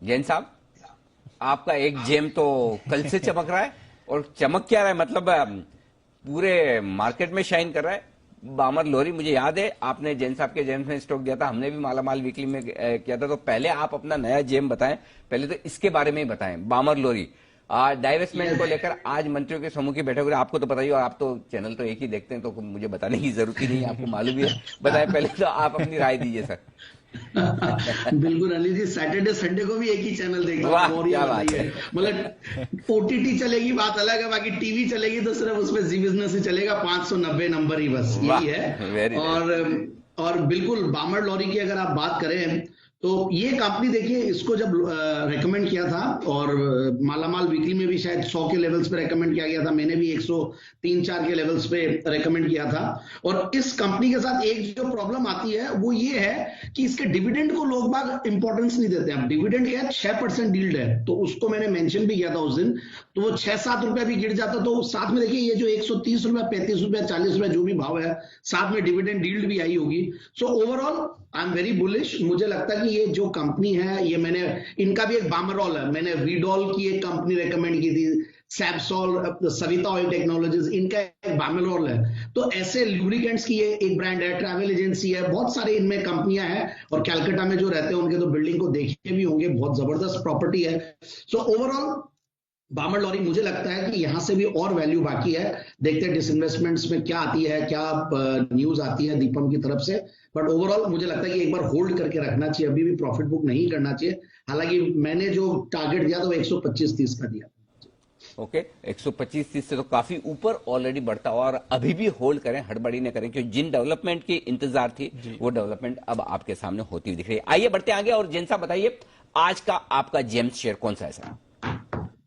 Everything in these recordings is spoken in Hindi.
जैन साहब, आपका एक जेम तो कल से चमक रहा है, और चमक क्या रहा है मतलब पूरे मार्केट में शाइन कर रहा है। बामर लोरी, मुझे याद है आपने जैन साहब के जेम्स में स्टॉक दिया था, हमने भी मालामाल वीकली में किया था। तो पहले आप अपना नया जेम बताएं, पहले तो इसके बारे में ही बताएं। बामर लोरी डाइवेस्टमेंट को लेकर आज मंत्रियों के समूह की बैठक हो रही है, आपको तो पता ही, और आप तो चैनल तो एक ही देखते हैं तो मुझे बताने की जरूरत ही नहीं है, आपको मालूम ही है। बताएं, पहले तो आप अपनी राय दीजिए सर। बिल्कुल अनिल जी, सैटरडे संडे को भी एक ही चैनल देखता हूँ, वाह, आप और ये क्या बात बताइए। है। मतलब ओटीटी चलेगी बात अलग है, बाकी टीवी चलेगी तो सिर्फ उसमें जी बिजनेस ही चलेगा, 590 नंबर ही, बस वाह, यही है। Very nice. और बिल्कुल बामर लॉरी की अगर आप बात करें तो ये कंपनी देखिए, इसको जब रेकमेंड किया था और मालामाल वीकली में भी शायद 100 के लेवल्स पे रेकमेंड किया गया था, मैंने भी 103-4 के लेवल्स पे रेकमेंड किया था। और इस कंपनी के साथ एक जो प्रॉब्लम आती है वो ये है कि इसके डिविडेंड को लोग बाग इंपॉर्टेंस नहीं देते हैं। डिविडेंड क्या है, 6% यील्ड है, तो उसको मैंने मेंशन भी किया था उस दिन। तो वो 6-7 रुपए भी गिर जाता तो साथ में देखिए ये जो 130 रुपए, 35 रुपए, 40 रुपए जो भी भाव है, साथ में डिविडेंड यील्ड भी आई होगी। So overall I am very bullish. मुझे लगता है कि ये जो कंपनी है, ये मैंने, इनका भी एक बामरॉल है, मैंने वीडॉल की एक कंपनी रेकमेंड की थी, सैपसॉल, सविता ऑयल टेक्नोलॉजीज, इनका एक बामरॉल है। तो ऐसे लुब्रिकेंट्स की ये एक ब्रांड है, ट्रैवल एजेंसी है, बहुत सारे इनमें कंपनियां हैं। और कैलकाटा में जो रहते हैं उनके तो बिल्डिंग को देखे भी होंगे, बहुत जबरदस्त प्रॉपर्टी है। सो ओवरऑल बामर लॉरी मुझे लगता है कि यहां से भी और वैल्यू बाकी है। देखते हैं डिसइन्वेस्टमेंट्स में क्या आती है, क्या न्यूज आती है दीपम की तरफ से। बट ओवरऑल मुझे लगता है कि एक बार होल्ड करके रखना चाहिए, अभी भी प्रॉफिट बुक नहीं करना चाहिए। हालांकि मैंने जो टारगेट दिया था वो 125-30 का दिया। ओके, 125-30 से तो काफी ऊपर ऑलरेडी बढ़ता, और अभी भी होल्ड करें, हड़बड़ी न करें, क्योंकि जिन डेवलपमेंट की इंतजार थी वो डेवलपमेंट अब आपके सामने होती हुई दिख रही है। आइए बढ़ते आगे, और जैन साहब बताइए आज का आपका जेम्स शेयर कौन सा है सर?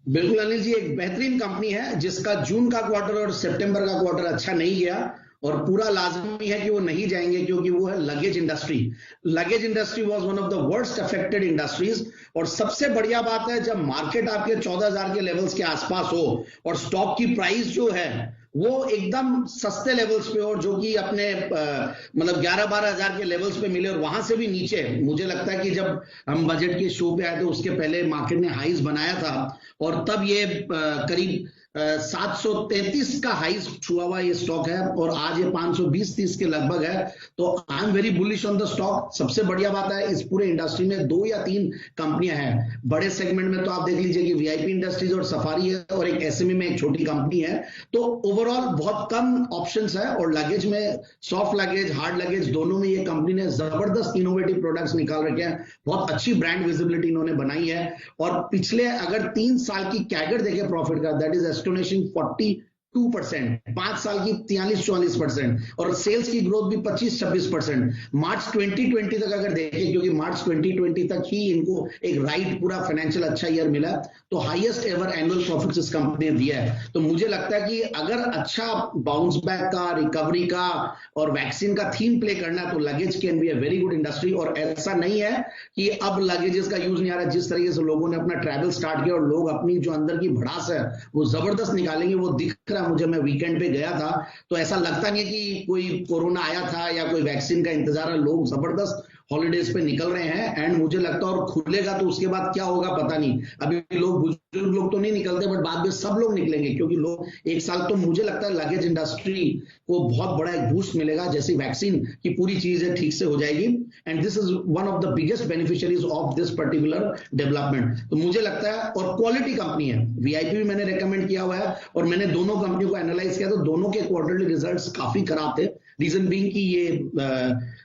बिल्कुल अनिल जी, एक बेहतरीन कंपनी है जिसका जून का क्वार्टर और सितंबर का क्वार्टर अच्छा नहीं गया, और पूरा लाजमी है कि वो नहीं जाएंगे, क्योंकि वो है luggage industry. Luggage industry was one of the worst affected industries. और सबसे बढ़िया बात है, जब मार्केट आपके 14,000 के लेवल्स के आसपास हो और स्टॉक की प्राइस जो है वो एकदम सस्ते लेवल्स पे, और जो कि अपने मतलब 11-12 हजार के लेवल्स पे मिले, और वहां से भी नीचे। मुझे लगता है कि जब हम बजट के शो पे आए थे उसके पहले मार्केट ने हाईज बनाया था, और तब ये करीब 733 का हाईज छुआ हुआ ये स्टॉक है, और आज ये 520-30 के लगभग है। तो I am very bullish on the stock. सबसे बढ़िया बात है, इस पूरे इंडस्ट्री में 2 या 3 कंपनियां हैं बड़े सेगमेंट में। तो आप देख लीजिए कि वीआईपी इंडस्ट्रीज और सफारी है, और एक एसएमई में एक छोटी कंपनी है। तो ओवरऑल बहुत कम ऑप्शंस है, और लगेज में सॉफ्ट लगेज, हार्ड लगेज दोनों में ये कंपनी ने जबरदस्त इनोवेटिव प्रोडक्ट्स निकाल रखे हैं। बहुत अच्छी ब्रांड विजिबिलिटी इन्होंने बनाई है। और पिछले अगर 3 साल की कैगर देखे प्रॉफिट का, दैट इज एस्टोनिशिंग 42%, 5 साल की 43-44%, और सेल्स की ग्रोथ भी 25-26%। मार्च 2020 तक अगर देखें, क्योंकि मार्च 2020 तक ही इनको एक राइट पूरा फाइनेंशियल अच्छा ईयर मिला, तो हाईएस्ट एवर एनुअल प्रॉफिट्स इस कंपनी ने दिया है। तो मुझे लगता है कि अगर अच्छा बाउंस बैक का, रिकवरी का और वैक्सीन का थीम प्ले करना है, तो luggage can be a very good industry. और ऐसा नहीं है कि अब लगेजेस का यूज नहीं आ रहा है। जिस तरीके से लोगों ने अपना ट्रैवल स्टार्ट किया और लोग अपनी जो अंदर की भड़ास है वो जबरदस्त निकालेंगे, वो दिख रहा है मुझे। मैं वीकेंड पे गया था तो ऐसा लगता नहीं है कि कोई कोरोना आया था या कोई वैक्सीन का इंतजार है। लोग जबरदस्त हॉलीडेज पे निकल रहे हैं, एंड मुझे लगता है और खुलेगा तो उसके बाद क्या होगा पता नहीं। अभी लोग, बुजुर्ग लोग तो नहीं निकलते, बट बाद में सब लोग निकलेंगे, क्योंकि लोग एक साल तो मुझे लगता है लगेज इंडस्ट्री को बहुत बड़ा एक बूस्ट मिलेगा जैसे वैक्सीन की पूरी चीजें ठीक से हो जाएगी। And this is one of the biggest beneficiaries of this particular development. तो मुझे लगता है, और क्वालिटी कंपनी है, वीआईपी भी मैंने रेकमेंड किया हुआ है, और मैंने दोनों कंपनियों को एनालाइज किया तो दोनों के क्वार्टरली रिजल्ट्स काफी खराब थे। रीजन बीइंग कि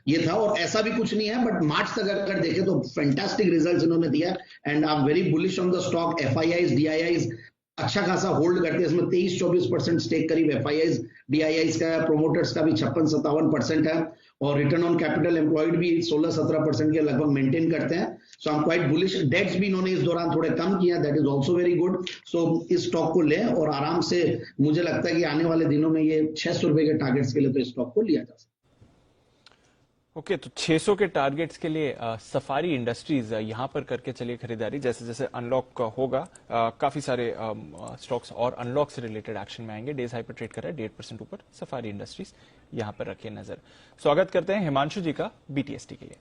ये था, और ऐसा भी कुछ नहीं है, बट मार्च तक अगर देखें तो फैंटास्टिक रिजल्ट्स इन्होंने दिया। And I am very bullish on the stock. FIIs, DIIs अच्छा खासा होल्ड करते हैं, इसमें 23-24% स्टेक करीब एफआईआईज, डीआईआईज का, प्रोमोटर्स का भी 56-57% है, और रिटर्न ऑन कैपिटल एम्प्लॉयड भी 16-17% के लगभग मेंटेन करते हैं। So I am quite bullish. Debts भी इन्होंने इस दौरान थोड़े कम किया, that is also very good. So इस स्टॉक को लें, और आराम से मुझे लगता है कि आने वाले दिनों में ये 600 रुपए के टारगेट्स के लिए तो इस स्टॉक को लिया जा सकता है। ओके, तो 600 के टारगेट्स के लिए सफारी इंडस्ट्रीज यहां पर करके चलिए खरीदारी। जैसे जैसे अनलॉक होगा काफी सारे स्टॉक्स और अनलॉक से रिलेटेड एक्शन में आएंगे। डेज हाई पर ट्रेड कर रहा है 1.5% ऊपर सफारी इंडस्ट्रीज, यहां पर रखिए नजर। स्वागत करते हैं हिमांशु जी का बीटीएसटी के लिए।